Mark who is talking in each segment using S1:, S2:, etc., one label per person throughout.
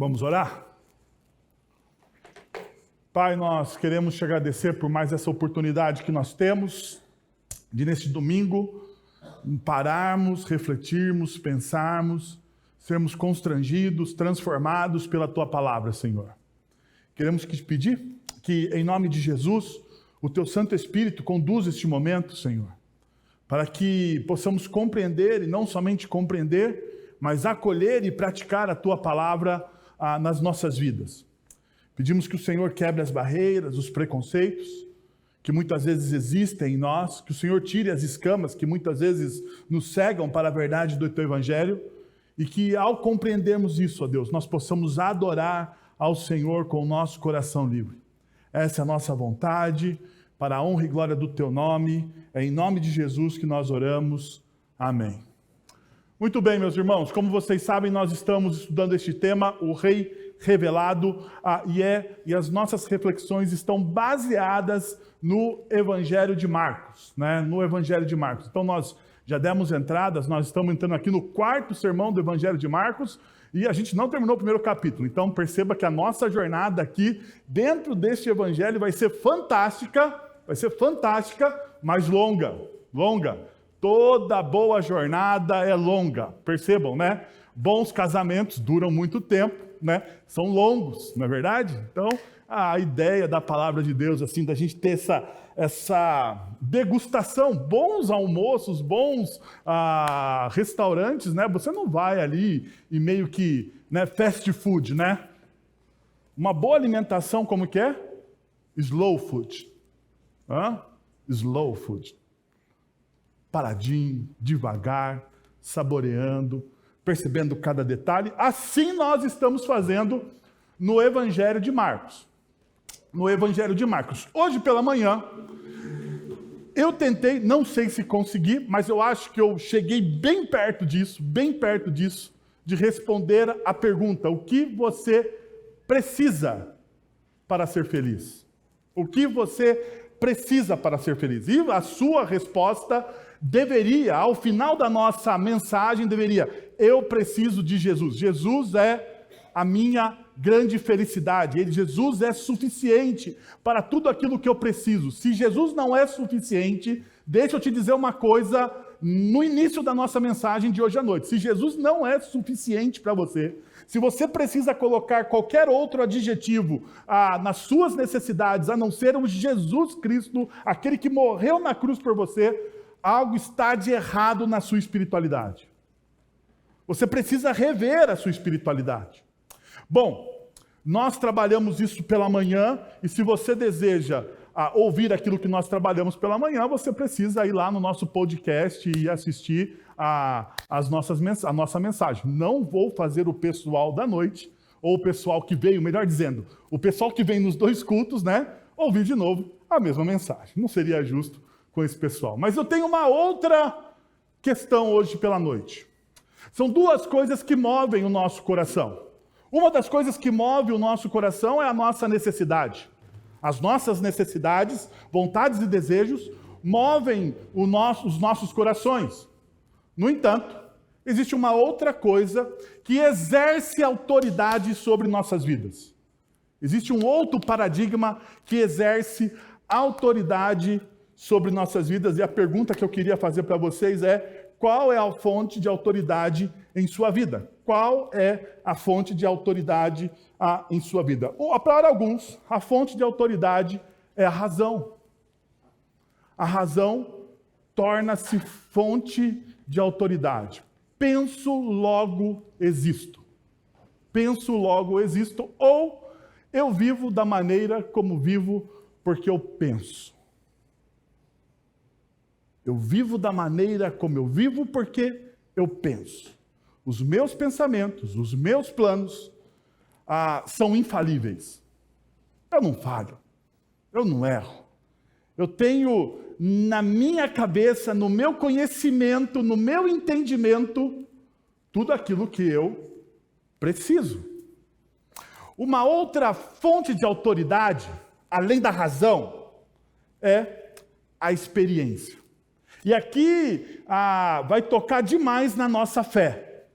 S1: Vamos orar? Pai, nós queremos te agradecer por mais essa oportunidade que nós temos de, neste domingo, pararmos, refletirmos, pensarmos, sermos constrangidos, transformados pela Tua palavra, Senhor. Queremos te pedir que, em nome de Jesus, o Teu Santo Espírito conduza este momento, Senhor, para que possamos compreender, e não somente compreender, mas acolher e praticar a Tua palavra nas nossas vidas. Pedimos que o Senhor quebre as barreiras, os preconceitos, que muitas vezes existem em nós, que o Senhor tire as escamas que muitas vezes nos cegam para a verdade do Teu Evangelho, e que ao compreendermos isso, ó Deus, nós possamos adorar ao Senhor com o nosso coração livre. Essa é a nossa vontade, para a honra e glória do Teu nome, é em nome de Jesus que nós oramos. Amém. Muito bem, meus irmãos, como vocês sabem, nós estamos estudando este tema, o Rei Revelado, e as nossas reflexões estão baseadas no Evangelho de Marcos, né? No Evangelho de Marcos. Então nós já demos entradas, nós estamos entrando aqui no quarto sermão do Evangelho de Marcos, e a gente não terminou o primeiro capítulo. Então perceba que a nossa jornada aqui, dentro deste Evangelho, vai ser fantástica, mas longa. Toda boa jornada é longa, percebam, né? Bons casamentos duram muito tempo, né? São longos, não é verdade? Então, a ideia da palavra de Deus, assim, da gente ter essa degustação, bons almoços, bons restaurantes, né? Você não vai ali e meio que, né, fast food, né? Uma boa alimentação, como que é? Slow food. Slow food. Paradinho, devagar, saboreando, percebendo cada detalhe. Assim nós estamos fazendo no Evangelho de Marcos. No Evangelho de Marcos. Hoje pela manhã, eu tentei, não sei se consegui, mas eu acho que eu cheguei bem perto disso, de responder a pergunta: o que você precisa para ser feliz? O que você precisa para ser feliz? E a sua resposta deveria, ao final da nossa mensagem, eu preciso de Jesus. Jesus é a minha grande felicidade. Jesus é suficiente para tudo aquilo que eu preciso. Se Jesus não é suficiente, deixa eu te dizer uma coisa no início da nossa mensagem de hoje à noite. Se Jesus não é suficiente para você, se você precisa colocar qualquer outro adjetivo nas suas necessidades, a não ser o Jesus Cristo, aquele que morreu na cruz por você, algo está de errado na sua espiritualidade. Você precisa rever a sua espiritualidade. Bom, nós trabalhamos isso pela manhã, e se você deseja ouvir aquilo que nós trabalhamos pela manhã, você precisa ir lá no nosso podcast e assistir a nossa mensagem. Não vou fazer o pessoal da noite, ou o pessoal que veio, melhor dizendo, o pessoal que vem nos dois cultos, né, ouvir de novo a mesma mensagem. Não seria justo com esse pessoal. Mas eu tenho uma outra questão hoje pela noite. São duas coisas que movem o nosso coração. Uma das coisas que move o nosso coração é a nossa necessidade. As nossas necessidades, vontades e desejos movem os nossos corações. No entanto, existe uma outra coisa que exerce autoridade sobre nossas vidas. Existe um outro paradigma que exerce autoridade sobre nossas vidas, e a pergunta que eu queria fazer para vocês é: qual é a fonte de autoridade em sua vida? Qual é a fonte de autoridade em sua vida? Para alguns, a fonte de autoridade é a razão. A razão torna-se fonte de autoridade. Penso, logo existo. Penso, logo existo, ou eu vivo da maneira como vivo porque eu penso. Eu vivo da maneira como eu vivo porque eu penso. Os meus pensamentos, os meus planos são infalíveis. Eu não falho, eu não erro. Eu tenho na minha cabeça, no meu conhecimento, no meu entendimento, tudo aquilo que eu preciso. Uma outra fonte de autoridade, além da razão, é a experiência. E aqui vai tocar demais na nossa fé.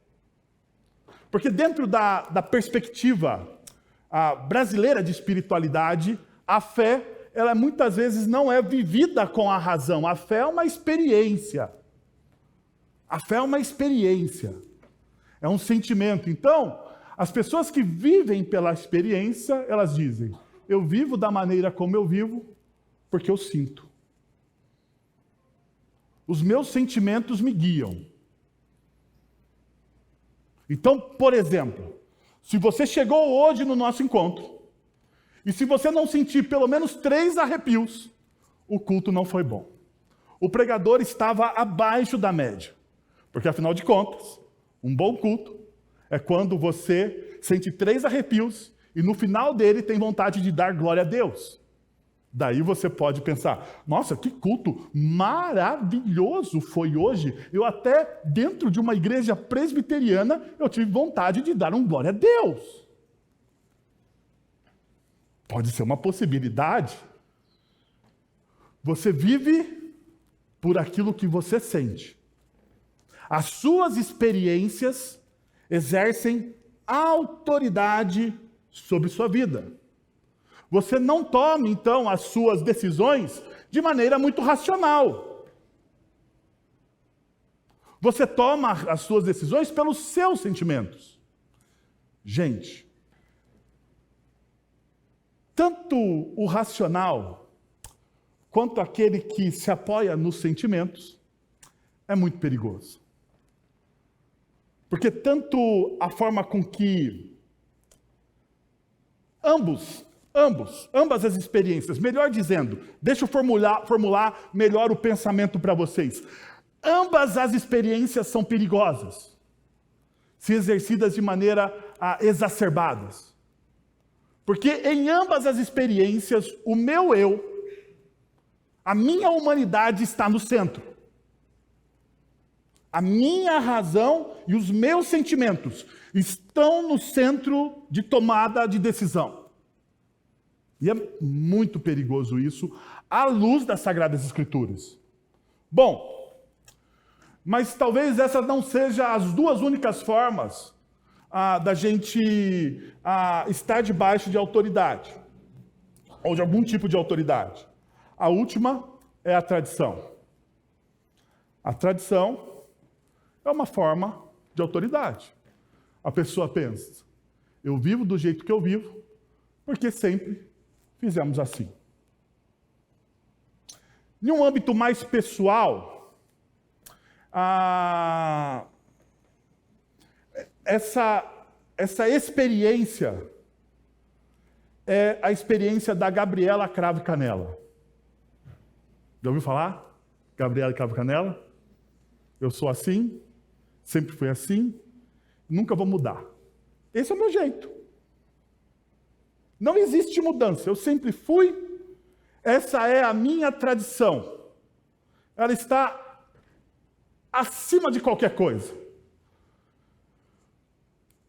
S1: Porque dentro da perspectiva brasileira de espiritualidade, a fé, ela muitas vezes não é vivida com a razão. A fé é uma experiência. A fé é uma experiência. É um sentimento. Então, as pessoas que vivem pela experiência, elas dizem, eu vivo da maneira como eu vivo, porque eu sinto. Os meus sentimentos me guiam. Então, por exemplo, se você chegou hoje no nosso encontro, e se você não sentir pelo menos 3 arrepios, o culto não foi bom. O pregador estava abaixo da média. Porque, afinal de contas, um bom culto é quando você sente 3 arrepios e no final dele tem vontade de dar glória a Deus. Daí você pode pensar, nossa, que culto maravilhoso foi hoje. Eu até, dentro de uma igreja presbiteriana, eu tive vontade de dar um glória a Deus. Pode ser uma possibilidade. Você vive por aquilo que você sente. As suas experiências exercem autoridade sobre sua vida. Você não toma, então, as suas decisões de maneira muito racional. Você toma as suas decisões pelos seus sentimentos. Gente, tanto o racional quanto aquele que se apoia nos sentimentos é muito perigoso. Porque tanto a forma com que ambas as experiências, melhor dizendo, deixa eu formular melhor o pensamento para vocês. Ambas as experiências são perigosas, se exercidas de maneira exacerbadas. Porque em ambas as experiências, o meu eu, a minha humanidade está no centro. A minha razão e os meus sentimentos estão no centro de tomada de decisão. E é muito perigoso isso, à luz das Sagradas Escrituras. Bom, mas talvez essa não seja as 2 únicas formas da gente estar debaixo de autoridade, ou de algum tipo de autoridade. A última é a tradição. A tradição é uma forma de autoridade. A pessoa pensa, eu vivo do jeito que eu vivo, porque sempre fizemos assim. Em um âmbito mais pessoal, essa experiência é a experiência da Gabriela Cravo e Canela. Já ouviu falar? Gabriela Cravo e Canela? Eu sou assim, sempre fui assim, nunca vou mudar. Esse é o meu jeito. Não existe mudança, eu sempre fui, essa é a minha tradição. Ela está acima de qualquer coisa.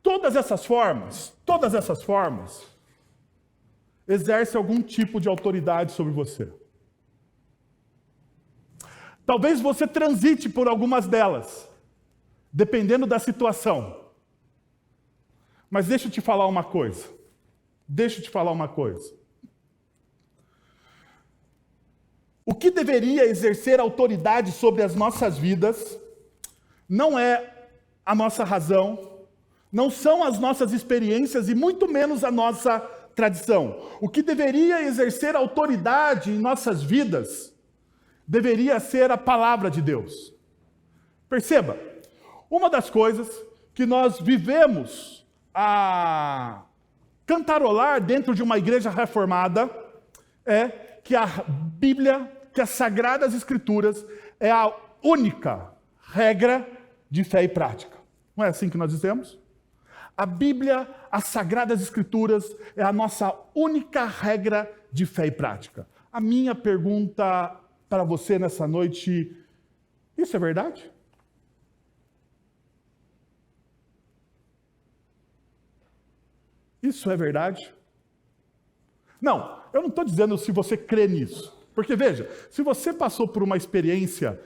S1: Todas essas formas, exercem algum tipo de autoridade sobre você. Talvez você transite por algumas delas, dependendo da situação. Mas deixa eu te falar uma coisa. O que deveria exercer autoridade sobre as nossas vidas não é a nossa razão, não são as nossas experiências e muito menos a nossa tradição. O que deveria exercer autoridade em nossas vidas deveria ser a palavra de Deus. Perceba, uma das coisas que nós vivemos a cantarolar dentro de uma igreja reformada é que a Bíblia, que as Sagradas Escrituras é a única regra de fé e prática. Não é assim que nós dizemos? A Bíblia, as Sagradas Escrituras é a nossa única regra de fé e prática. A minha pergunta para você nessa noite, isso é verdade? Isso é verdade? Não, eu não estou dizendo se você crê nisso, Porque veja, se você passou por uma experiência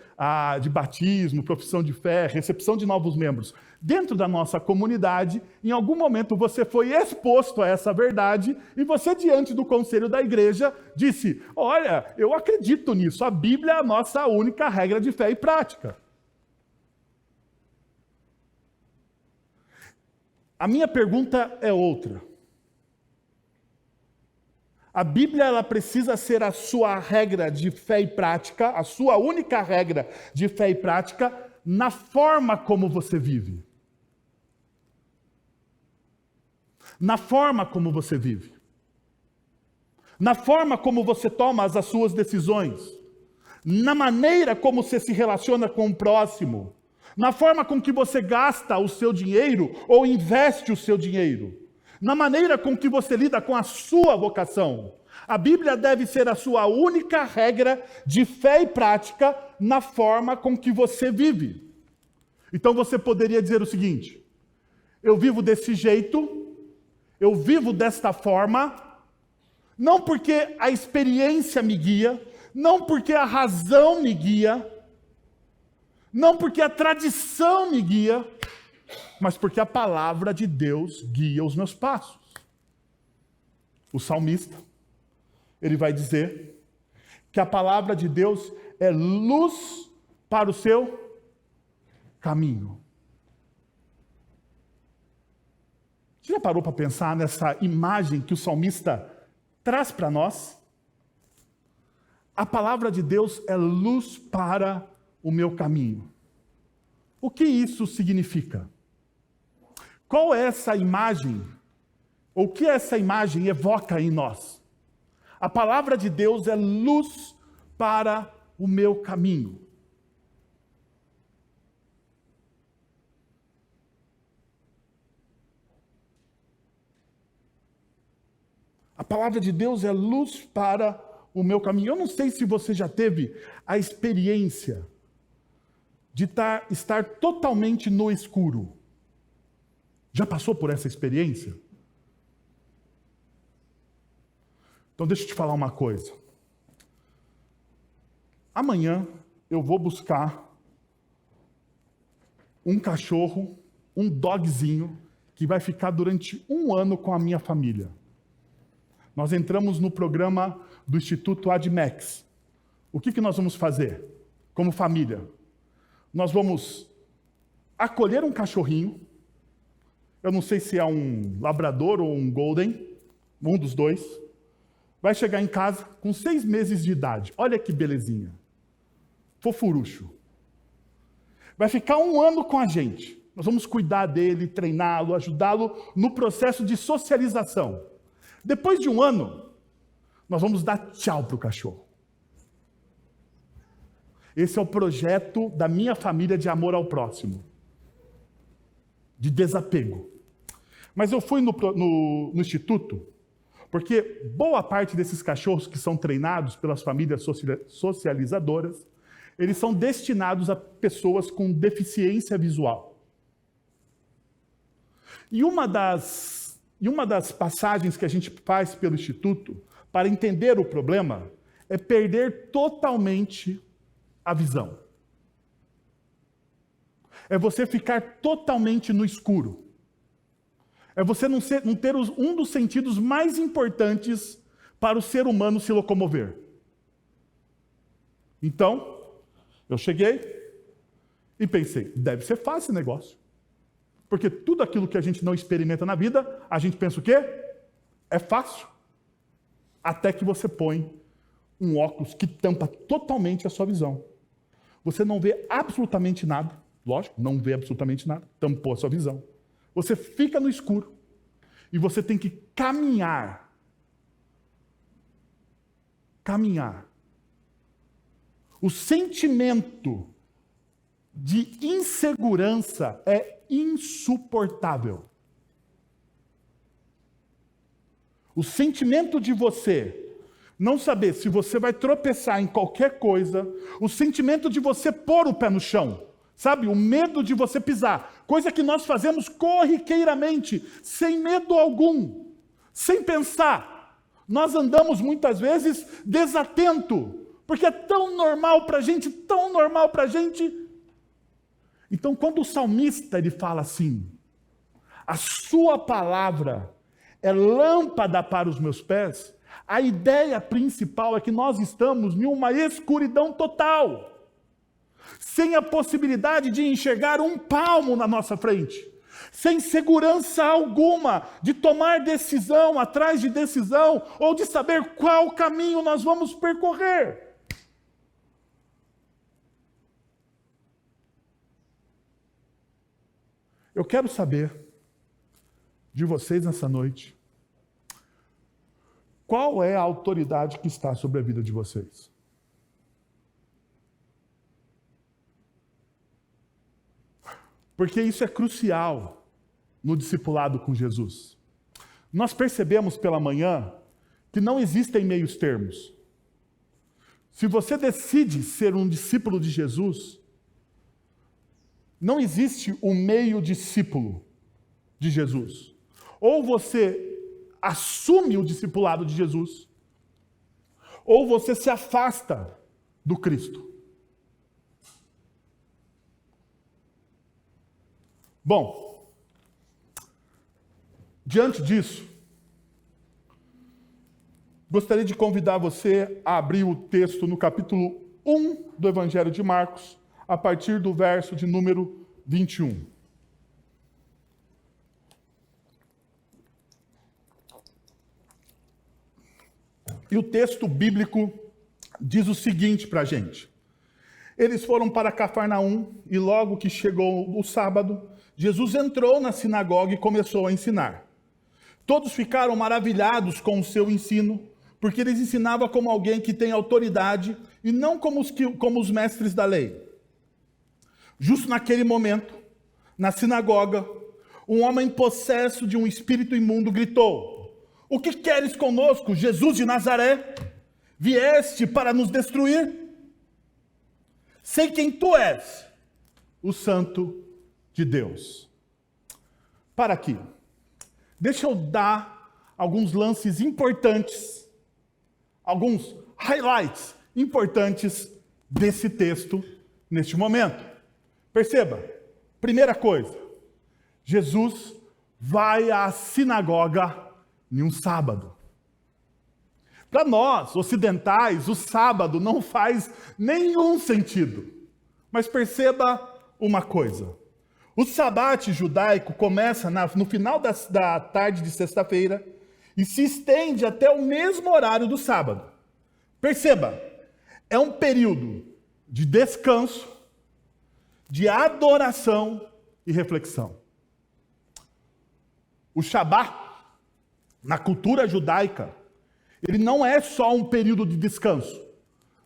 S1: de batismo, profissão de fé, recepção de novos membros, dentro da nossa comunidade, em algum momento você foi exposto a essa verdade e você, diante do conselho da igreja, disse: olha, eu acredito nisso, a Bíblia é a nossa única regra de fé e prática. A minha pergunta é outra. A Bíblia ela precisa ser a sua regra de fé e prática, a sua única regra de fé e prática, na forma como você vive. Na forma como você vive. Na forma como você toma as suas decisões. Na maneira como você se relaciona com o próximo. Na forma com que você gasta o seu dinheiro ou investe o seu dinheiro. Na maneira com que você lida com a sua vocação. A Bíblia deve ser a sua única regra de fé e prática na forma com que você vive. Então você poderia dizer o seguinte: eu vivo desse jeito, eu vivo desta forma, não porque a experiência me guia, não porque a razão me guia, não porque a tradição me guia, mas porque a palavra de Deus guia os meus passos. O salmista, ele vai dizer que a palavra de Deus é luz para o seu caminho. Você já parou para pensar nessa imagem que o salmista traz para nós? A palavra de Deus é luz para o meu caminho. O que isso significa? Qual é essa imagem? Ou o que essa imagem evoca em nós? A palavra de Deus é luz para o meu caminho. A palavra de Deus é luz para o meu caminho. Eu não sei se você já teve a experiência de estar totalmente no escuro. Já passou por essa experiência? Então deixa eu te falar uma coisa. Amanhã eu vou buscar um cachorro, um dogzinho, que vai ficar durante 1 ano com a minha família. Nós entramos no programa do Instituto ADMEX. O que nós vamos fazer como família? Nós vamos acolher um cachorrinho. Eu não sei se é um labrador ou um golden, um dos dois. Vai chegar em casa com 6 meses de idade. Olha que belezinha. Fofurucho. Vai ficar 1 ano com a gente. Nós vamos cuidar dele, treiná-lo, ajudá-lo no processo de socialização. Depois de 1 ano, nós vamos dar tchau para o cachorro. Esse é o projeto da minha família de amor ao próximo. De desapego. Mas eu fui no instituto, porque boa parte desses cachorros que são treinados pelas famílias socializadoras, eles são destinados a pessoas com deficiência visual. E uma das passagens que a gente faz pelo instituto, para entender o problema, é perder totalmente a visão. É você ficar totalmente no escuro. É você não ter um dos sentidos mais importantes para o ser humano se locomover. Então, eu cheguei e pensei, deve ser fácil esse negócio. Porque tudo aquilo que a gente não experimenta na vida, a gente pensa o quê? É fácil. Até que você põe um óculos que tampa totalmente a sua visão. Você não vê absolutamente nada. Lógico, não vê absolutamente nada. Tampou a sua visão. Você fica no escuro. E você tem que caminhar. Caminhar. O sentimento de insegurança é insuportável. O sentimento de você não saber se você vai tropeçar em qualquer coisa, o sentimento de você pôr o pé no chão, sabe? O medo de você pisar, coisa que nós fazemos corriqueiramente, sem medo algum, sem pensar. Nós andamos muitas vezes desatento, Porque é tão normal para a gente, tão normal para a gente. Então, quando o salmista ele fala assim, a sua palavra é lâmpada para os meus pés, a ideia principal é que nós estamos em uma escuridão total, sem a possibilidade de enxergar um palmo na nossa frente, sem segurança alguma de tomar decisão atrás de decisão, ou de saber qual caminho nós vamos percorrer. Eu quero saber de vocês nessa noite, qual é a autoridade que está sobre a vida de vocês? Porque isso é crucial no discipulado com Jesus. Nós percebemos pela manhã que não existem meios termos. Se você decide ser um discípulo de Jesus, não existe um meio discípulo de Jesus. Ou você assume o discipulado de Jesus, ou você se afasta do Cristo. Bom, diante disso, gostaria de convidar você a abrir o texto no capítulo 1 do Evangelho de Marcos, a partir do verso de número 21. E o texto bíblico diz o seguinte para a gente. Eles foram para Cafarnaum e logo que chegou o sábado, Jesus entrou na sinagoga e começou a ensinar. Todos ficaram maravilhados com o seu ensino, porque ele ensinava como alguém que tem autoridade e não como os mestres da lei. Justo naquele momento, na sinagoga, um homem possesso de um espírito imundo gritou: "O que queres conosco, Jesus de Nazaré? Vieste para nos destruir? Sei quem tu és, o Santo de Deus." Para aqui. Deixa eu dar alguns lances importantes, alguns highlights importantes desse texto neste momento. Perceba, primeira coisa, Jesus vai à sinagoga em um sábado. Para nós, ocidentais, o sábado não faz nenhum sentido. Mas perceba uma coisa. O sabate judaico começa no final da tarde de sexta-feira e se estende até o mesmo horário do sábado. Perceba, é um período de descanso, de adoração e reflexão. O Shabat, na cultura judaica, ele não é só um período de descanso.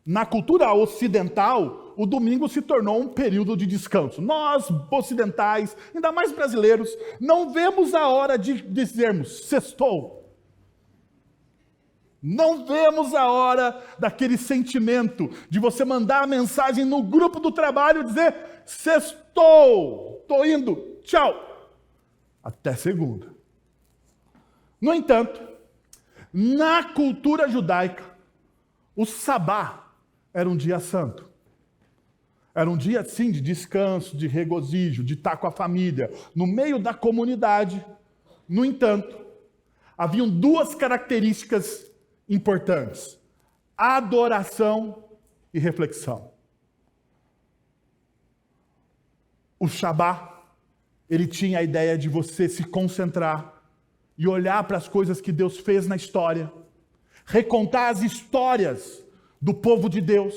S1: Na cultura ocidental, o domingo se tornou um período de descanso. Nós, ocidentais, ainda mais brasileiros, não vemos a hora de dizermos sextou. Não vemos a hora daquele sentimento de você mandar a mensagem no grupo do trabalho e dizer sextou, estou indo, tchau. Até segunda. No entanto, na cultura judaica, o sabá era um dia santo. Era um dia, sim, de descanso, de regozijo, de estar com a família, no meio da comunidade. No entanto, haviam duas características importantes: adoração e reflexão. O Shabá, ele tinha a ideia de você se concentrar e olhar para as coisas que Deus fez na história, recontar as histórias do povo de Deus,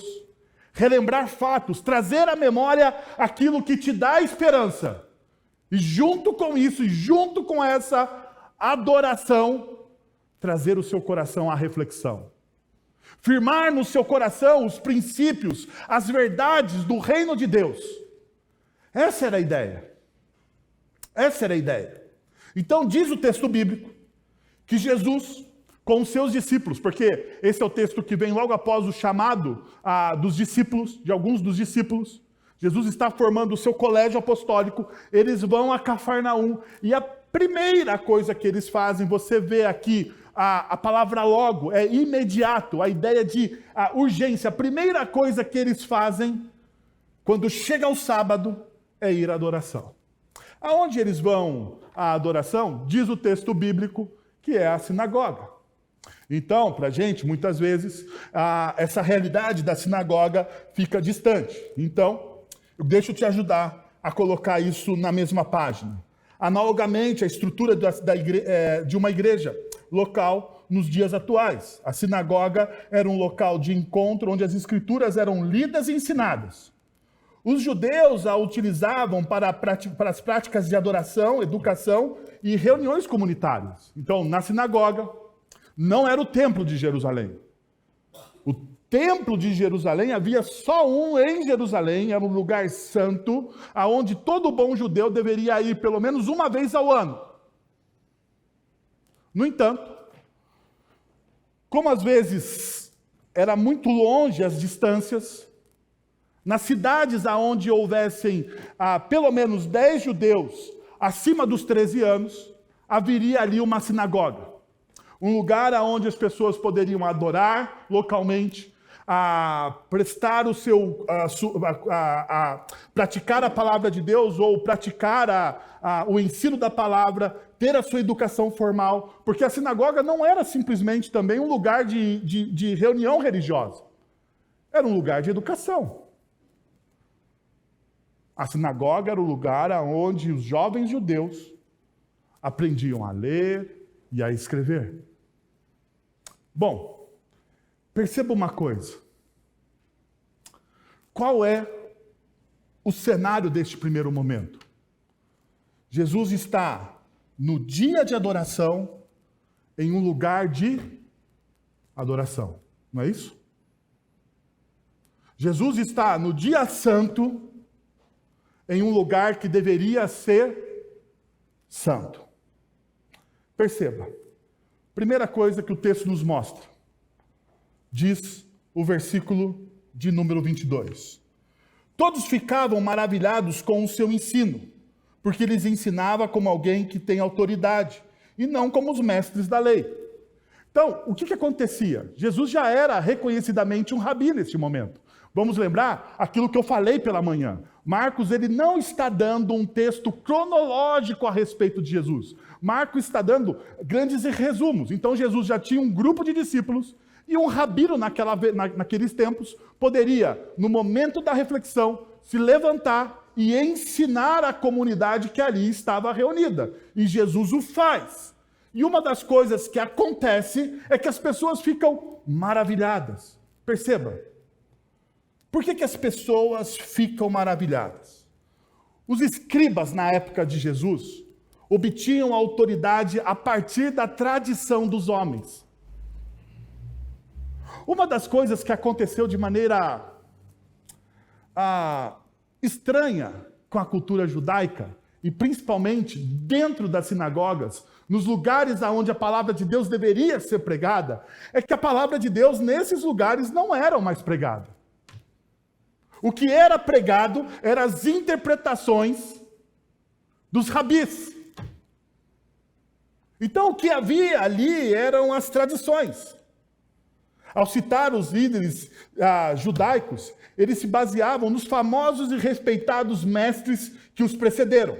S1: relembrar fatos, trazer à memória aquilo que te dá esperança. E junto com isso, e junto com essa adoração, trazer o seu coração à reflexão. Firmar no seu coração os princípios, as verdades do reino de Deus. Essa era a ideia. Essa era a ideia. Então diz o texto bíblico que Jesus, com os seus discípulos, porque esse é o texto que vem logo após o chamado dos discípulos, de alguns dos discípulos. Jesus está formando o seu colégio apostólico, eles vão a Cafarnaum, e a primeira coisa que eles fazem, você vê aqui a palavra logo, é imediato, a ideia de urgência. A primeira coisa que eles fazem quando chega o sábado é ir à adoração. Aonde eles vão à adoração? Diz o texto bíblico que é a sinagoga. Então, para a gente, muitas vezes, essa realidade da sinagoga fica distante. Então, deixa eu te ajudar a colocar isso na mesma página. Analogamente, a estrutura de uma igreja local nos dias atuais. A sinagoga era um local de encontro onde as escrituras eram lidas e ensinadas. Os judeus a utilizavam para as práticas de adoração, educação e reuniões comunitárias. Então, na sinagoga, não era o templo de Jerusalém. O templo de Jerusalém, havia só um em Jerusalém, era um lugar santo, aonde todo bom judeu deveria ir pelo menos uma vez ao ano. No entanto, como às vezes era muito longe as distâncias, nas cidades aonde houvessem pelo menos 10 judeus acima dos 13 anos, haveria ali uma sinagoga. Um lugar onde as pessoas poderiam adorar localmente, prestar o seu, praticar a palavra de Deus ou praticar o ensino da palavra, ter a sua educação formal, porque a sinagoga não era simplesmente também um lugar de reunião religiosa, era um lugar de educação. A sinagoga era o lugar onde os jovens judeus aprendiam a ler e a escrever. Bom, perceba uma coisa. Qual é o cenário deste primeiro momento? Jesus está no dia de adoração, em um lugar de adoração. Não é isso? Jesus está no dia santo, em um lugar que deveria ser santo. Perceba. Primeira coisa que o texto nos mostra, diz o versículo de número 22. Todos ficavam maravilhados com o seu ensino, porque lhes ensinava como alguém que tem autoridade, e não como os mestres da lei. Então, o que acontecia? Jesus já era reconhecidamente um rabi neste momento. Vamos lembrar aquilo que eu falei pela manhã. Marcos, ele não está dando um texto cronológico a respeito de Jesus. Marcos está dando grandes resumos. Então, Jesus já tinha um grupo de discípulos e um rabino naqueles tempos poderia, no momento da reflexão, se levantar e ensinar a comunidade que ali estava reunida. E Jesus o faz. E uma das coisas que acontece é que as pessoas ficam maravilhadas. Perceba. Por que as pessoas ficam maravilhadas? Os escribas, na época de Jesus, obtinham autoridade a partir da tradição dos homens. Uma das coisas que aconteceu de maneira estranha com a cultura judaica, e principalmente dentro das sinagogas, nos lugares onde a palavra de Deus deveria ser pregada, é que a palavra de Deus nesses lugares não era mais pregada. O que era pregado eram as interpretações dos rabis. Então, o que havia ali eram as tradições. Ao citar os líderes judaicos, eles se baseavam nos famosos e respeitados mestres que os precederam.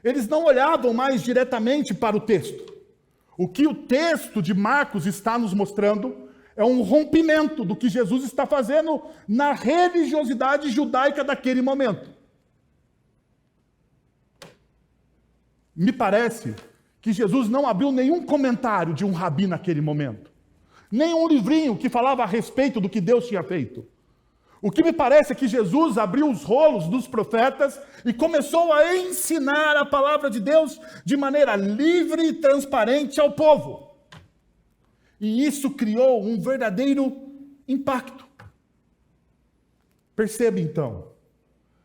S1: Eles não olhavam mais diretamente para o texto. O que o texto de Marcos está nos mostrando é um rompimento do que Jesus está fazendo na religiosidade judaica daquele momento. Me parece que Jesus não abriu nenhum comentário de um rabi naquele momento. Nem um livrinho que falava a respeito do que Deus tinha feito. O que me parece é que Jesus abriu os rolos dos profetas e começou a ensinar a palavra de Deus de maneira livre e transparente ao povo. E isso criou um verdadeiro impacto. Perceba então,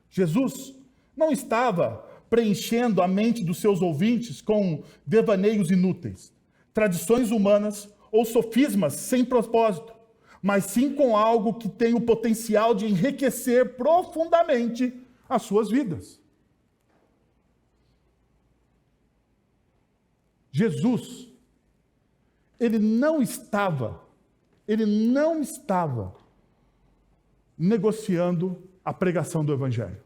S1: Jesus não estava preenchendo a mente dos seus ouvintes com devaneios inúteis, tradições humanas ou sofismas sem propósito, mas sim com algo que tem o potencial de enriquecer profundamente as suas vidas. Jesus, ele não estava negociando a pregação do Evangelho.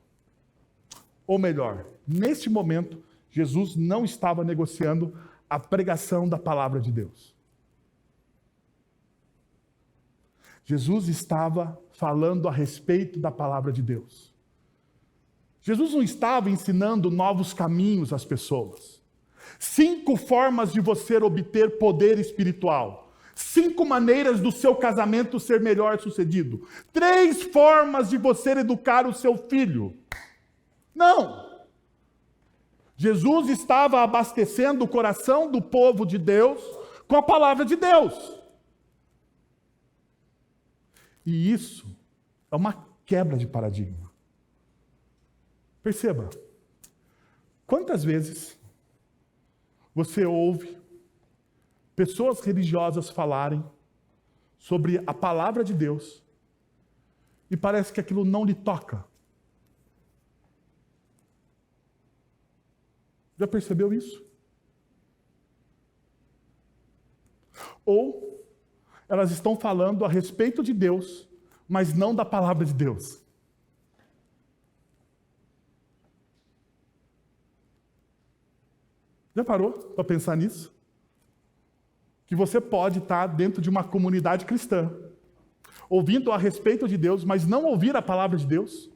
S1: Ou melhor, neste momento, Jesus não estava negociando a pregação da palavra de Deus. Jesus estava falando a respeito da palavra de Deus. Jesus não estava ensinando novos caminhos às pessoas. 5 formas de você obter poder espiritual. 5 maneiras do seu casamento ser melhor sucedido. 3 formas de você educar o seu filho. Não! Jesus estava abastecendo o coração do povo de Deus com a palavra de Deus. E isso é uma quebra de paradigma. Perceba, quantas vezes você ouve pessoas religiosas falarem sobre a palavra de Deus e parece que aquilo não lhe toca? Já percebeu isso? Ou elas estão falando a respeito de Deus, mas não da palavra de Deus. Já parou para pensar nisso? Que você pode estar dentro de uma comunidade cristã, ouvindo a respeito de Deus, mas não ouvir a palavra de Deus?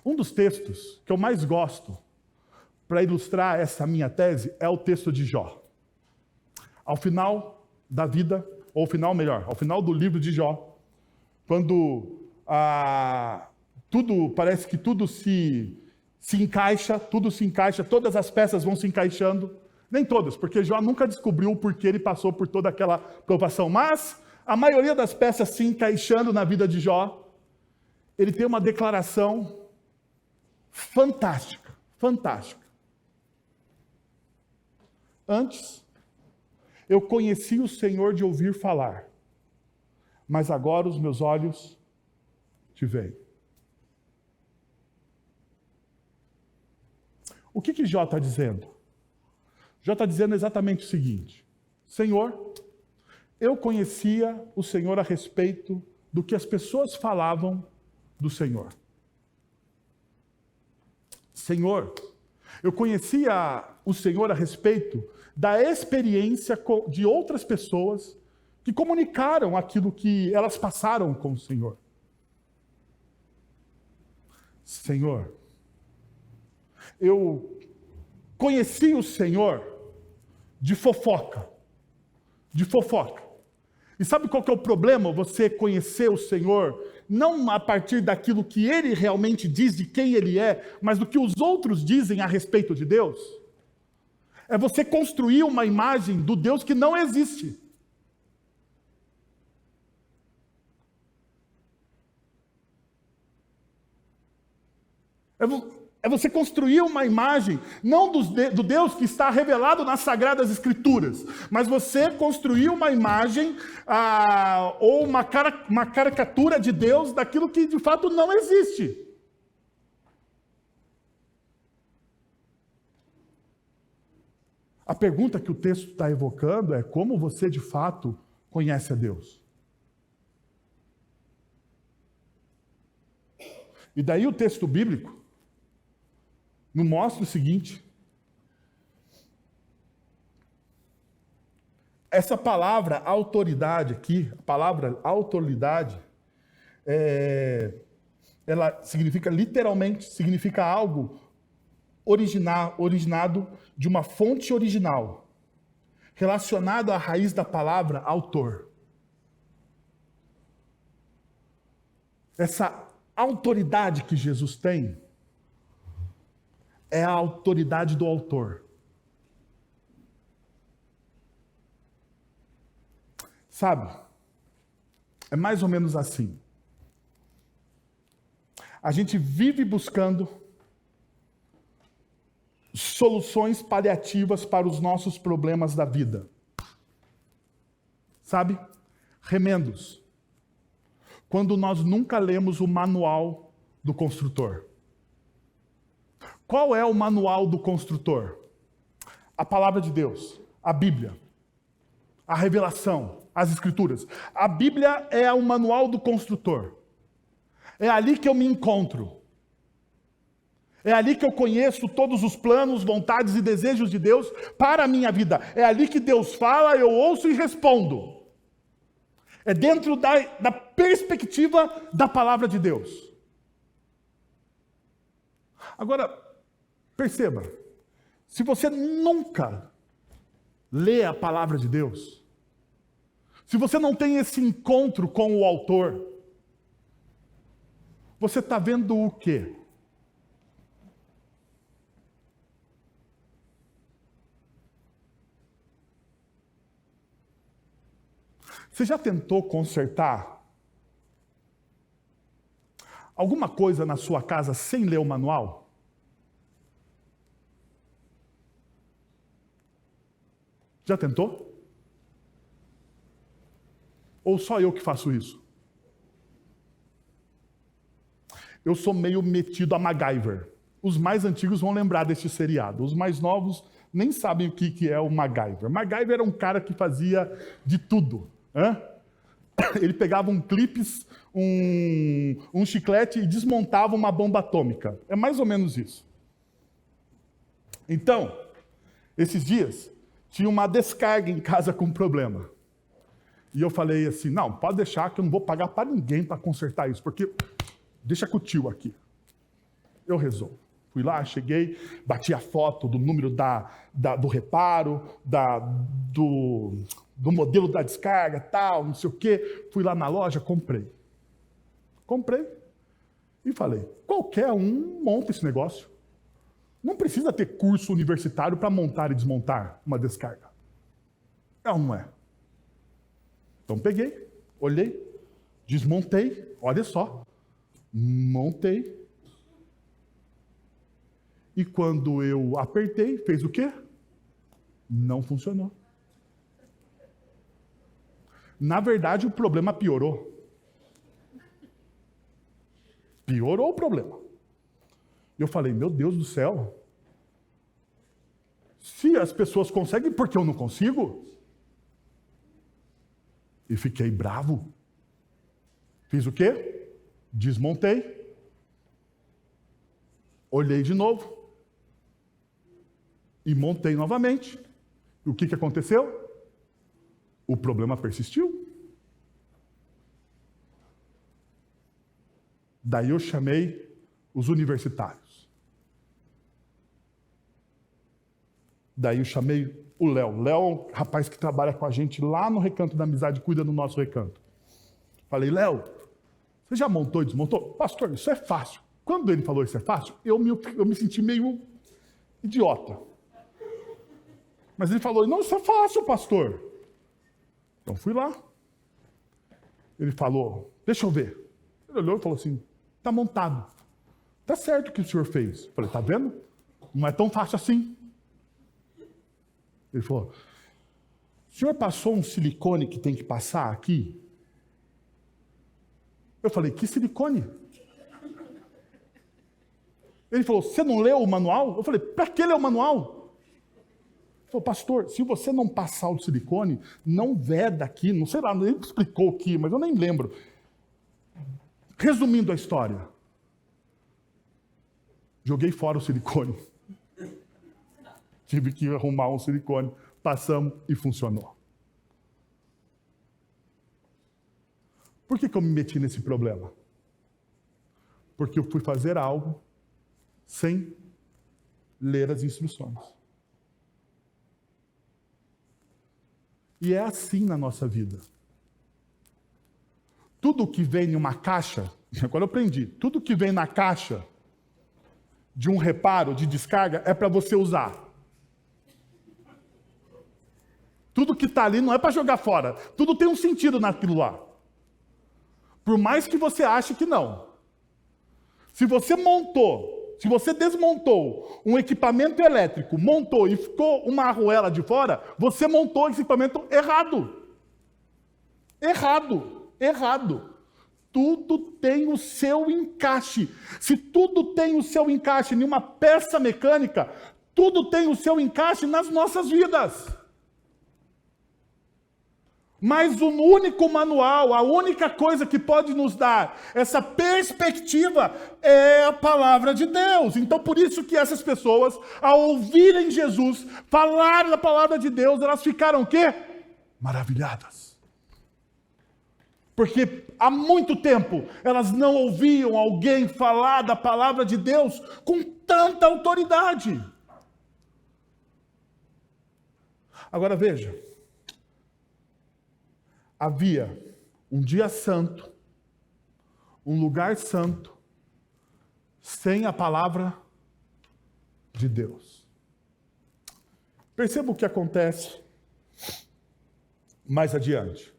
S1: Um dos textos que eu mais gosto para ilustrar essa minha tese é o texto de Jó. Ao final da vida, ou ao final do livro de Jó, quando parece que tudo se encaixa, todas as peças vão se encaixando. Nem todas, porque Jó nunca descobriu o porquê ele passou por toda aquela provação, mas a maioria das peças se encaixando na vida de Jó, ele tem uma declaração fantástica. Antes, eu conheci o Senhor de ouvir falar, mas agora os meus olhos te veem. O que Jó está dizendo? Jó está dizendo exatamente o seguinte: Senhor, eu conhecia o Senhor a respeito do que as pessoas falavam do Senhor. Senhor, eu conhecia o Senhor a respeito da experiência de outras pessoas que comunicaram aquilo que elas passaram com o Senhor. Senhor, eu conheci o Senhor de fofoca. E sabe qual que é o problema? Você conhecer o Senhor não a partir daquilo que Ele realmente diz de quem Ele é, mas do que os outros dizem a respeito de Deus. É você construir uma imagem do Deus que não existe. É você construir uma imagem, não do Deus que está revelado nas Sagradas Escrituras, mas você construir uma imagem ou uma caricatura de Deus daquilo que de fato não existe. A pergunta que o texto está evocando é como você de fato conhece a Deus. E daí o texto bíblico nos mostra o seguinte: essa palavra autoridade aqui, a palavra autoridade, ela significa literalmente, significa algo originado de uma fonte original, relacionado à raiz da palavra autor. Essa autoridade que Jesus tem é a autoridade do autor. Sabe? É mais ou menos assim. A gente vive buscando soluções paliativas para os nossos problemas da vida. Sabe? Remendos. Quando nós nunca lemos o manual do construtor. Qual é o manual do construtor? A palavra de Deus, a Bíblia, a revelação, as Escrituras. A Bíblia é o manual do construtor. É ali que eu me encontro. É ali que eu conheço todos os planos, vontades e desejos de Deus para a minha vida. É ali que Deus fala, eu ouço e respondo. É dentro da perspectiva da palavra de Deus. Agora, perceba, se você nunca lê a palavra de Deus, se você não tem esse encontro com o autor, você está vendo o quê? Você já tentou consertar alguma coisa na sua casa sem ler o manual? Já tentou? Ou só eu que faço isso? Eu sou meio metido a MacGyver. Os mais antigos vão lembrar desse seriado. Os mais novos nem sabem o que é o MacGyver. MacGyver era um cara que fazia de tudo. Ele pegava um clipes, um chiclete e desmontava uma bomba atômica. É mais ou menos isso. Então, esses dias, tinha uma descarga em casa com problema. E eu falei assim, não, pode deixar que eu não vou pagar para ninguém para consertar isso, porque deixa com o tio aqui. Eu resolvo. Fui lá, cheguei, bati a foto do número do reparo, do modelo da descarga, tal, não sei o quê. Fui lá na loja, comprei. Comprei e falei, qualquer um monta esse negócio. Não precisa ter curso universitário para montar e desmontar uma descarga. É ou não é? Então peguei, olhei, desmontei, olha só, montei. E quando eu apertei, fez o quê? Não funcionou. Na verdade, o problema piorou. Piorou o problema. Eu falei, meu Deus do céu. Se as pessoas conseguem, por que eu não consigo? E fiquei bravo. Fiz o quê? Desmontei. Olhei de novo. E montei novamente. E o que aconteceu? O problema persistiu. Daí eu chamei os universitários. Daí eu chamei o Léo. Léo é um rapaz que trabalha com a gente lá no Recanto da Amizade, cuida do nosso recanto. Falei, Léo, você já montou e desmontou? Pastor, isso é fácil. Quando ele falou isso é fácil, eu me senti meio idiota. Mas ele falou, não, isso é fácil, pastor. Então fui lá. Ele falou, deixa eu ver. Ele olhou e falou assim, está montado. Está certo o que o senhor fez. Eu falei, está vendo? Não é tão fácil assim. Ele falou, o senhor passou um silicone que tem que passar aqui? Eu falei, que silicone? Ele falou, você não leu o manual? Eu falei, para que ler o manual? Ele falou, pastor, se você não passar o silicone, não veda aqui, não sei lá, ele explicou aqui, mas eu nem lembro. Resumindo a história, joguei fora o silicone. Tive que arrumar um silicone, passamos e funcionou. Por que eu me meti nesse problema? Porque eu fui fazer algo sem ler as instruções. E é assim na nossa vida. Tudo que vem em uma caixa, agora eu aprendi, tudo que vem na caixa de um reparo, de descarga, é para você usar. Tudo que está ali não é para jogar fora. Tudo tem um sentido naquilo lá. Por mais que você ache que não. Se você desmontou um equipamento elétrico, montou e ficou uma arruela de fora, você montou esse equipamento errado. Errado. tudo tem o seu encaixe. Se tudo tem o seu encaixe em uma peça mecânica, tudo tem o seu encaixe nas nossas vidas. Mas o único manual, a única coisa que pode nos dar essa perspectiva é a palavra de Deus. Então, por isso que essas pessoas, ao ouvirem Jesus falar da palavra de Deus, elas ficaram o quê? Maravilhadas. Porque há muito tempo elas não ouviam alguém falar da palavra de Deus com tanta autoridade. Agora veja. Havia um dia santo, um lugar santo, sem a palavra de Deus. Perceba o que acontece mais adiante.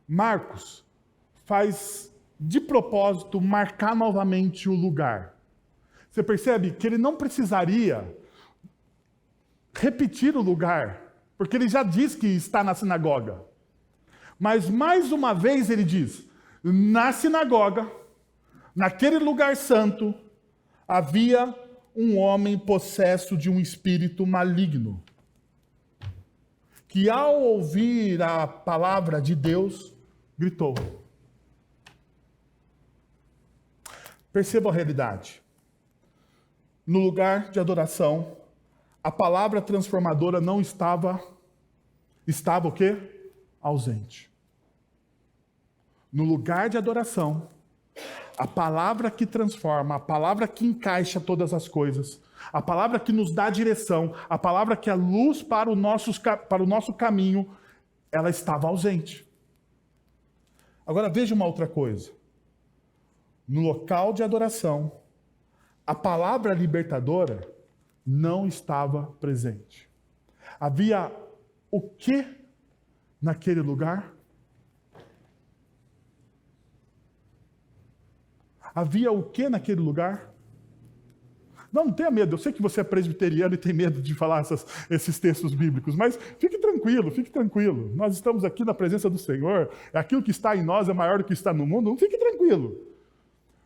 S1: Marcos faz de propósito marcar novamente o lugar. Você percebe que ele não precisaria repetir o lugar, porque ele já diz que está na sinagoga. Mas mais uma vez ele diz, na sinagoga, naquele lugar santo, havia um homem possesso de um espírito maligno, que ao ouvir a palavra de Deus, gritou. Perceba a realidade. No lugar de adoração, a palavra transformadora não estava o quê? Ausente. No lugar de adoração, a palavra que transforma, a palavra que encaixa todas as coisas, a palavra que nos dá direção, a palavra que é luz para o nosso caminho, ela estava ausente. Agora veja uma outra coisa. No local de adoração, a palavra libertadora não estava presente. Havia o que naquele lugar? Havia o que naquele lugar? Não tenha medo. Eu sei que você é presbiteriano e tem medo de falar esses textos bíblicos, mas fique tranquilo, fique tranquilo. Nós estamos aqui na presença do Senhor. Aquilo que está em nós é maior do que está no mundo. Não fique tranquilo.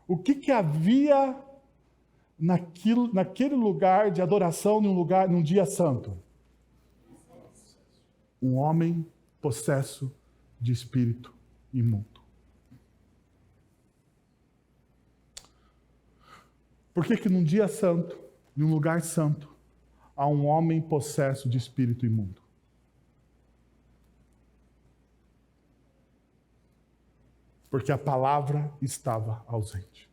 S1: O que havia naquele lugar de adoração, num dia santo? Um homem possesso de espírito imundo. Por que num dia santo, num lugar santo, há um homem possesso de espírito imundo? Porque a palavra estava ausente.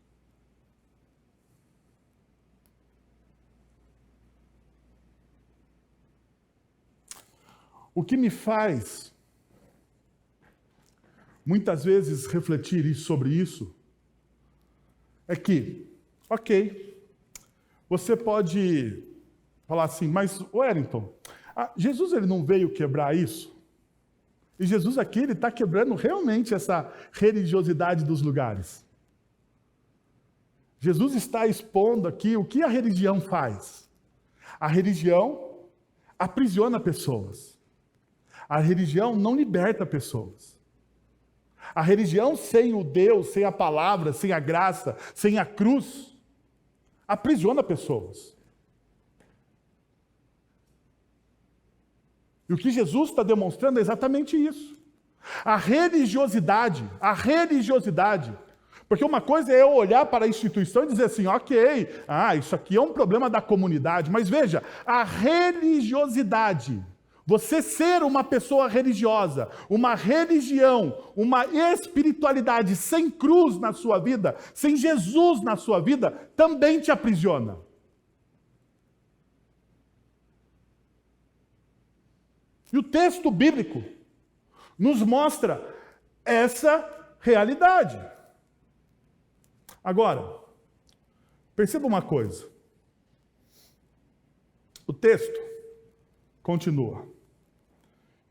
S1: O que me faz, muitas vezes, refletir sobre isso, é que, ok, você pode falar assim, mas, Wellington, Jesus ele não veio quebrar isso? E Jesus aqui ele está quebrando realmente essa religiosidade dos lugares. Jesus está expondo aqui o que a religião faz. A religião aprisiona pessoas. A religião não liberta pessoas. A religião sem o Deus, sem a palavra, sem a graça, sem a cruz, aprisiona pessoas. E o que Jesus está demonstrando é exatamente isso. A religiosidade, porque uma coisa é eu olhar para a instituição e dizer assim, ok, isso aqui é um problema da comunidade, mas veja, a religiosidade, você ser uma pessoa religiosa, uma religião, uma espiritualidade sem cruz na sua vida, sem Jesus na sua vida, também te aprisiona. E o texto bíblico nos mostra essa realidade. Agora, perceba uma coisa. O texto continua.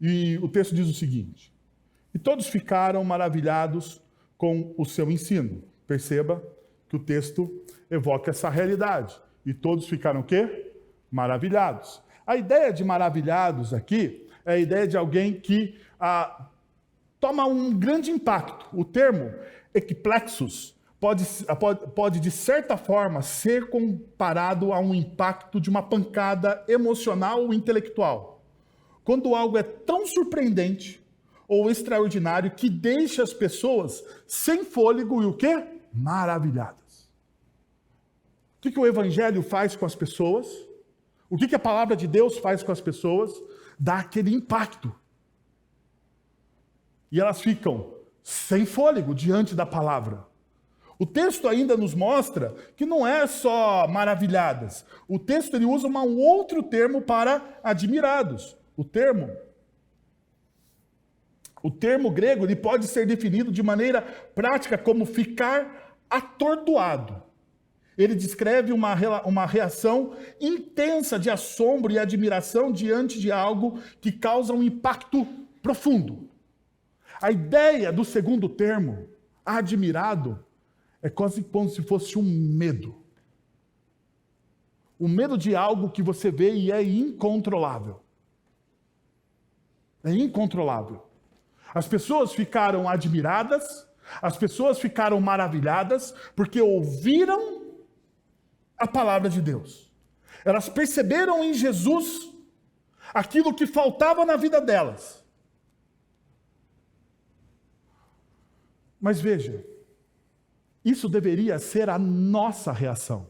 S1: E o texto diz o seguinte: e todos ficaram maravilhados com o seu ensino. Perceba que o texto evoca essa realidade. E todos ficaram o quê? Maravilhados. A ideia de maravilhados aqui é a ideia de alguém que toma um grande impacto. O termo equiplexos pode, de certa forma, ser comparado a um impacto de uma pancada emocional ou intelectual. Quando algo é tão surpreendente ou extraordinário que deixa as pessoas sem fôlego e o quê? Maravilhadas. O que o Evangelho faz com as pessoas? O que a palavra de Deus faz com as pessoas? Dá aquele impacto. E elas ficam sem fôlego diante da palavra. O texto ainda nos mostra que não é só maravilhadas. O texto ele usa um outro termo para admirados. O termo grego ele pode ser definido de maneira prática como ficar atordoado. Ele descreve uma reação intensa de assombro e admiração diante de algo que causa um impacto profundo. A ideia do segundo termo, admirado, é quase como se fosse um medo. O medo de algo que você vê e é incontrolável. É incontrolável. As pessoas ficaram admiradas, as pessoas ficaram maravilhadas, porque ouviram a palavra de Deus. Elas perceberam em Jesus aquilo que faltava na vida delas. Mas veja, isso deveria ser a nossa reação.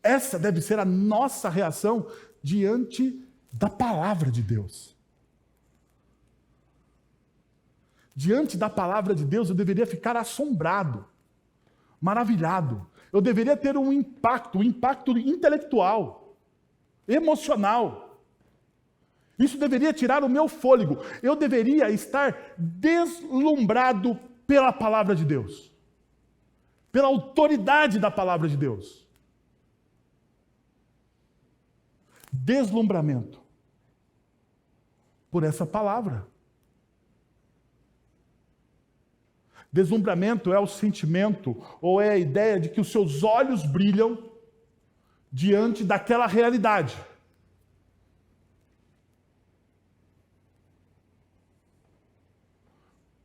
S1: Essa deve ser a nossa reação diante da palavra de Deus. Diante da palavra de Deus, eu deveria ficar assombrado, maravilhado. Eu deveria ter um impacto intelectual, emocional. Isso deveria tirar o meu fôlego. Eu deveria estar deslumbrado pela palavra de Deus, pela autoridade da palavra de Deus. Deslumbramento por essa palavra. Deslumbramento é o sentimento ou é a ideia de que os seus olhos brilham diante daquela realidade.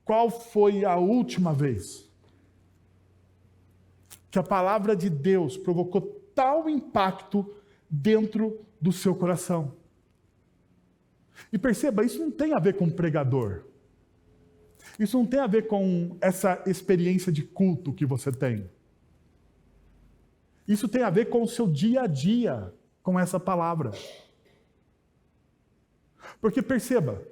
S1: Qual foi a última vez que a palavra de Deus provocou tal impacto dentro do seu coração? E perceba, isso não tem a ver com o pregador. Isso não tem a ver com essa experiência de culto que você tem. Isso tem a ver com o seu dia a dia com essa palavra. Porque perceba,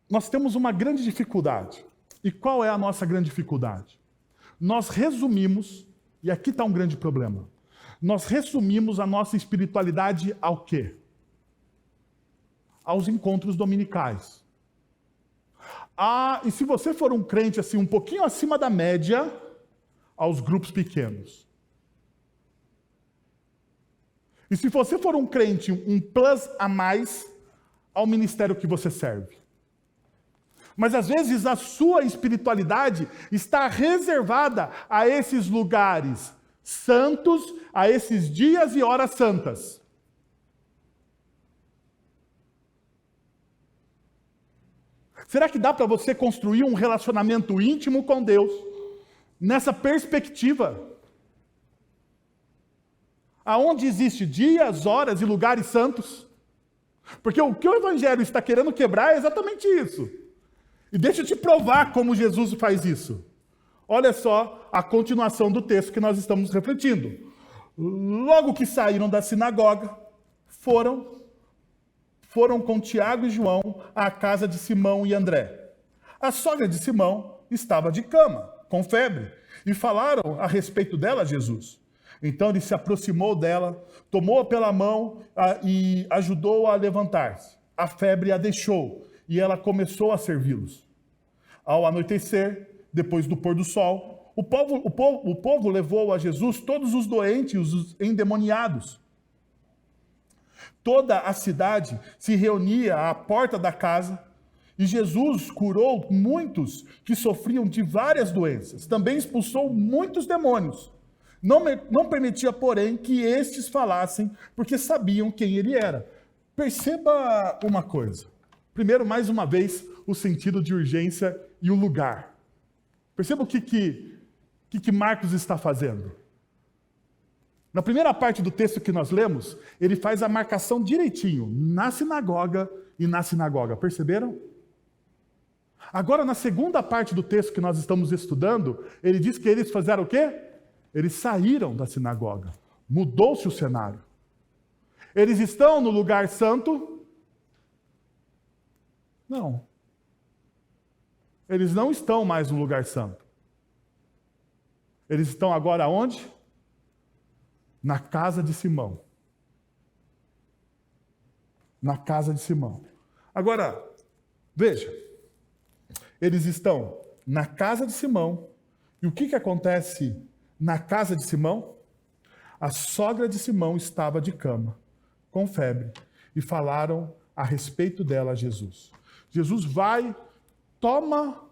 S1: nós temos uma grande dificuldade. E qual é a nossa grande dificuldade? Nós resumimos, e aqui está um grande problema, nós resumimos a nossa espiritualidade ao quê? Aos encontros dominicais. E se você for um crente assim, um pouquinho acima da média, aos grupos pequenos. E se você for um crente, um plus a mais, ao ministério que você serve. Mas às vezes a sua espiritualidade está reservada a esses lugares santos, a esses dias e horas santas. Será que dá para você construir um relacionamento íntimo com Deus nessa perspectiva? Aonde existe dias, horas e lugares santos? Porque o que o Evangelho está querendo quebrar é exatamente isso. E deixa eu te provar como Jesus faz isso. Olha só a continuação do texto que nós estamos refletindo. Logo que saíram da sinagoga, foram com Tiago e João à casa de Simão e André. A sogra de Simão estava de cama, com febre, e falaram a respeito dela a Jesus. Então ele se aproximou dela, tomou-a pela mão e ajudou-a a levantar-se. A febre a deixou e ela começou a servi-los. Ao anoitecer, depois do pôr do sol, o povo levou a Jesus todos os doentes e os endemoniados. Toda a cidade se reunia à porta da casa e Jesus curou muitos que sofriam de várias doenças. Também expulsou muitos demônios. Não permitia, porém, que estes falassem, porque sabiam quem ele era. Perceba uma coisa. Primeiro, mais uma vez, o sentido de urgência e o lugar. Perceba o que Marcos está fazendo. Na primeira parte do texto que nós lemos, ele faz a marcação direitinho, na sinagoga e na sinagoga. Perceberam? Agora, na segunda parte do texto que nós estamos estudando, ele diz que eles fizeram o quê? Eles saíram da sinagoga. Mudou-se o cenário. Eles estão no lugar santo? Não. Eles não estão mais no lugar santo. Eles estão agora onde? Na casa de Simão. Na casa de Simão. Agora, veja. Eles estão na casa de Simão. E o que acontece na casa de Simão? A sogra de Simão estava de cama, com febre, e falaram a respeito dela a Jesus. Jesus vai, toma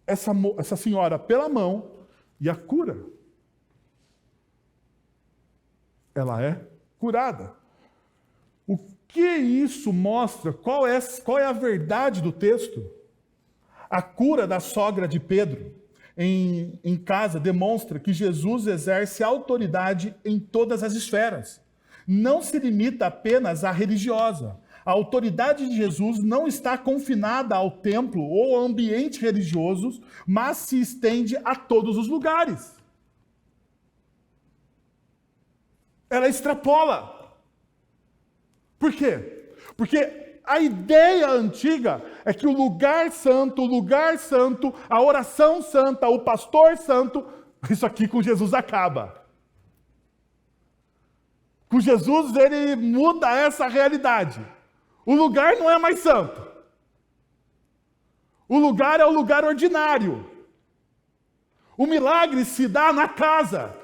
S1: essa senhora pela mão e a cura. Ela é curada. O que isso mostra? Qual é a verdade do texto? A cura da sogra de Pedro em casa demonstra que Jesus exerce autoridade em todas as esferas. Não se limita apenas à religiosa. A autoridade de Jesus não está confinada ao templo ou ao ambiente religioso, mas se estende a todos os lugares. Ela extrapola. Por quê? Porque a ideia antiga é que o lugar santo, a oração santa, o pastor santo, isso aqui com Jesus acaba. Com Jesus ele muda essa realidade. O lugar não é mais santo. O lugar é o lugar ordinário. O milagre se dá na casa.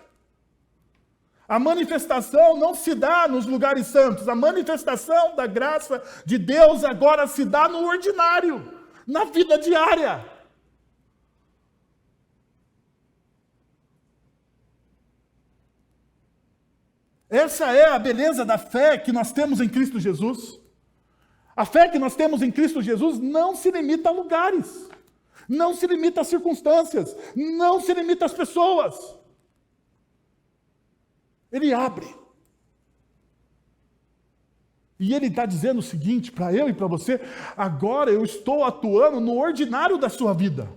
S1: A manifestação não se dá nos lugares santos. A manifestação da graça de Deus agora se dá no ordinário, na vida diária. Essa é a beleza da fé que nós temos em Cristo Jesus. A fé que nós temos em Cristo Jesus não se limita a lugares, não se limita a circunstâncias, não se limita às pessoas. Ele abre. E ele está dizendo o seguinte para eu e para você: agora eu estou atuando no ordinário da sua vida.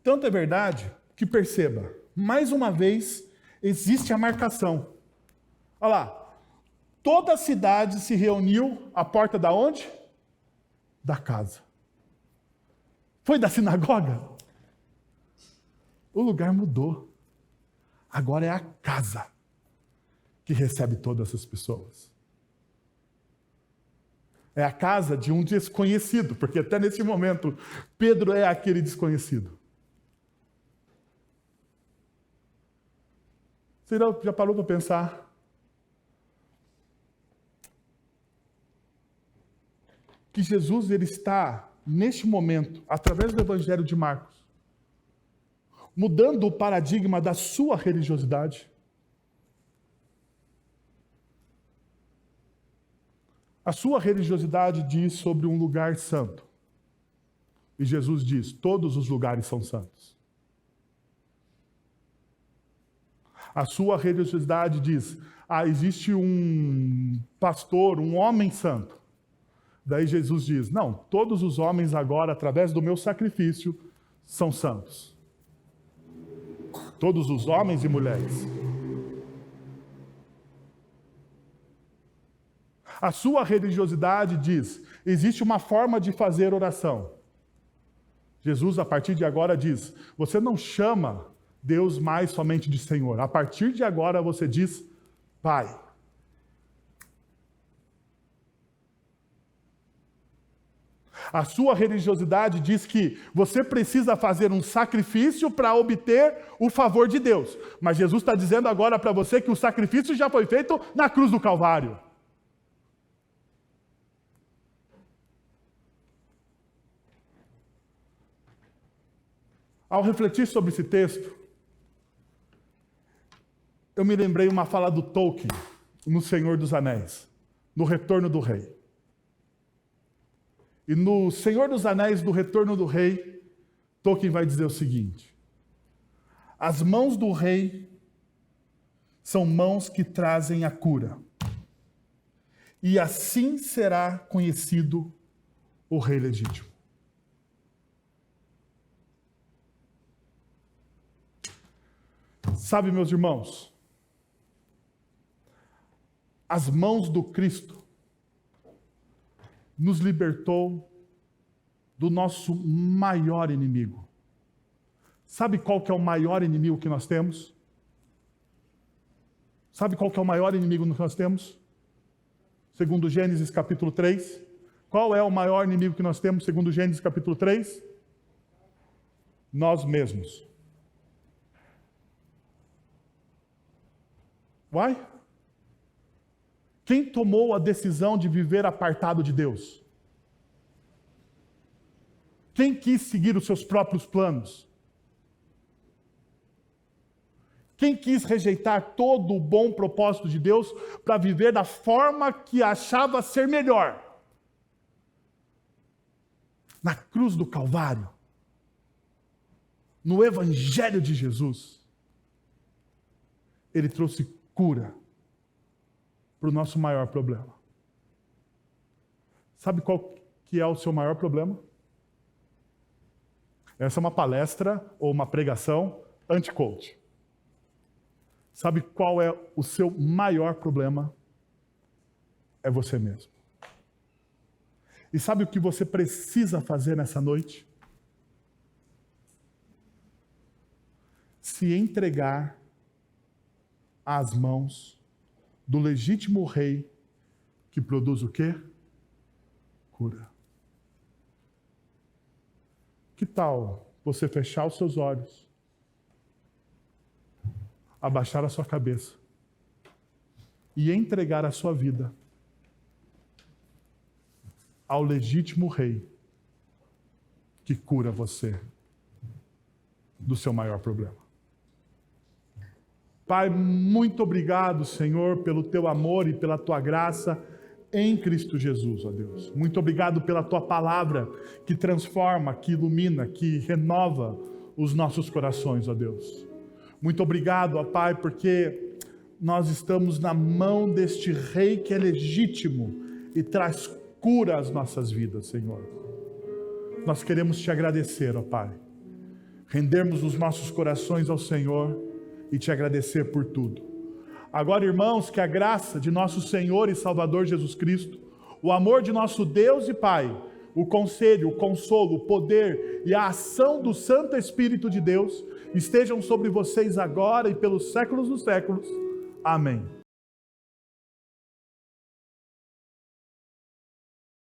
S1: Tanto é verdade que perceba, mais uma vez, existe a marcação. Olha lá, toda a cidade se reuniu à porta da onde? Da casa. Foi da sinagoga? O lugar mudou. Agora é a casa que recebe todas essas pessoas. É a casa de um desconhecido, porque até nesse momento, Pedro é aquele desconhecido. Você já parou para pensar? Que Jesus ele está, neste momento, através do Evangelho de Marcos, mudando o paradigma da sua religiosidade. A sua religiosidade diz sobre um lugar santo. E Jesus diz: todos os lugares são santos. A sua religiosidade diz: existe um pastor, um homem santo. Daí Jesus diz: não, todos os homens agora, através do meu sacrifício, são santos. Todos os homens e mulheres. A sua religiosidade diz: existe uma forma de fazer oração. Jesus, a partir de agora, diz: você não chama Deus mais somente de Senhor. A partir de agora, você diz Pai. A sua religiosidade diz que você precisa fazer um sacrifício para obter o favor de Deus. Mas Jesus está dizendo agora para você que o sacrifício já foi feito na cruz do Calvário. Ao refletir sobre esse texto, eu me lembrei uma fala do Tolkien no Senhor dos Anéis, no Retorno do Rei. E no Senhor dos Anéis, do Retorno do Rei, Tolkien vai dizer o seguinte: as mãos do rei são mãos que trazem a cura. E assim será conhecido o rei legítimo. Sabe, meus irmãos, as mãos do Cristo nos libertou do nosso maior inimigo. Sabe qual que é o maior inimigo que nós temos? Sabe qual que é o maior inimigo que nós temos? Segundo Gênesis capítulo 3. Qual é o maior inimigo que nós temos, segundo Gênesis capítulo 3? Nós mesmos. Uai? Quem tomou a decisão de viver apartado de Deus? Quem quis seguir os seus próprios planos? Quem quis rejeitar todo o bom propósito de Deus para viver da forma que achava ser melhor? Na cruz do Calvário, no Evangelho de Jesus, Ele trouxe cura para o nosso maior problema. Sabe qual que é o seu maior problema? Essa é uma palestra ou uma pregação anti-coach. Sabe qual é o seu maior problema? É você mesmo. E sabe o que você precisa fazer nessa noite? Se entregar às mãos do legítimo rei que produz o quê? Cura. Que tal você fechar os seus olhos, abaixar a sua cabeça e entregar a sua vida ao legítimo rei que cura você do seu maior problema? Pai, muito obrigado, Senhor, pelo teu amor e pela tua graça em Cristo Jesus, ó Deus. Muito obrigado pela tua palavra que transforma, que ilumina, que renova os nossos corações, ó Deus. Muito obrigado, ó Pai, porque nós estamos na mão deste Rei que é legítimo e traz cura às nossas vidas, Senhor. Nós queremos te agradecer, ó Pai. Rendermos os nossos corações ao Senhor e te agradecer por tudo. Agora, irmãos, que a graça de nosso Senhor e Salvador Jesus Cristo, o amor de nosso Deus e Pai, o conselho, o consolo, o poder e a ação do Santo Espírito de Deus estejam sobre vocês agora e pelos séculos dos séculos. Amém.